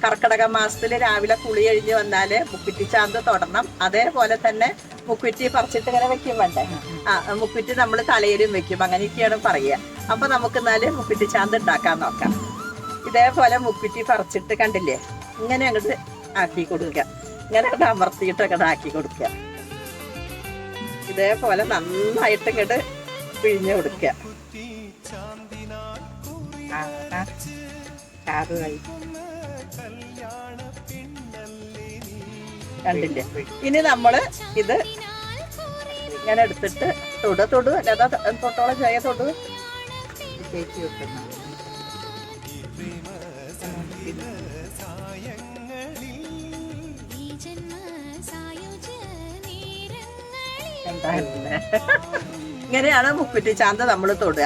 കർക്കിടക മാസത്തിൽ രാവിലെ കുളി കഴിഞ്ഞ് വന്നാല് മുക്കുറ്റി ചാന്ത് തൊടണം. അതേപോലെ തന്നെ മുക്കുറ്റി പറിച്ചിട്ട് ഇങ്ങനെ വെക്കും വേണ്ടേ? മുക്കുറ്റി നമ്മൾ തലയിലും വെക്കും. അങ്ങനെയൊക്കെയാണ് പറയുക. അപ്പൊ നമുക്ക് എന്നാല് മുക്കുറ്റി ചാന്ത് ഉണ്ടാക്കാൻ നോക്കാം. ഇതേപോലെ മുക്കുറ്റി പറിച്ചിട്ട് കണ്ടില്ലേ, ഇങ്ങനെ അങ്ങോട്ട് ആക്കി കൊടുക്കുക. ഇങ്ങനെ അങ്ങോട്ട് അമർത്തിയിട്ട് അങ്ങോട്ട് ആക്കി കൊടുക്കുക. ഇതേപോലെ നന്നായിട്ട് ഇങ്ങോട്ട് പിഴിഞ്ഞ് കൊടുക്കുക. കണ്ടില്ലേ? ഇനി നമ്മള് ഇത് ഇങ്ങനെ എടുത്തിട്ട് തൊടു അല്ലാതെ തൊട്ടോളം ചെയ്യാൻ തൊടു ചേച്ചി വെക്കുന്ന ഇങ്ങനെയാണ് മുക്കുറ്റി ചാന്ത് നമ്മൾ തൊടുക.